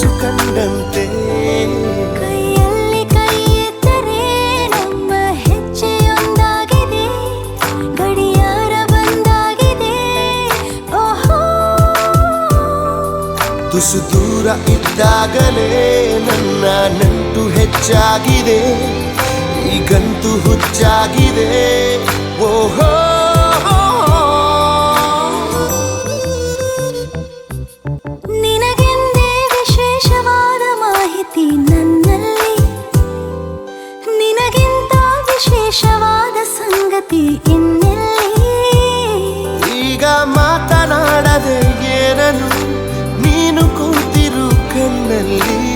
ಕನಸು ಕಂಡಂತೆ ಕೈಯಲ್ಲಿ ಕೈ ಎತ್ತರೆ ನಮ್ಮ ಹೆಜ್ಜೆಯೊಂದಾಗಿದೆ ಗಡಿಯಾರ ಬಂದಾಗಿದೆ ಓಹೋ ತುಸು ದೂರ ಇದ್ದಾಗಲೇ ನನ್ನ ನಂಟು ಹೆಚ್ಚಾಗಿದೆ ಈಗಂತೂ ಹುಚ್ಚಾಗಿದೆ ಓಹೋ ನಿನಗೆಂದೇ ವಿಶೇಷವಾದ ಮಾಹಿತಿ ನನ್ನಲ್ಲಿ ನಿನಗಿಂತ ವಿಶೇಷವಾದ ಸಂಗತಿ ಇನ್ನೆಲ್ಲಿ ಈಗ ಮಾತನಾಡದೆ ಏನನು ನೀನು ಕೂತಿರು ಕಣ್ಣಲ್ಲಿ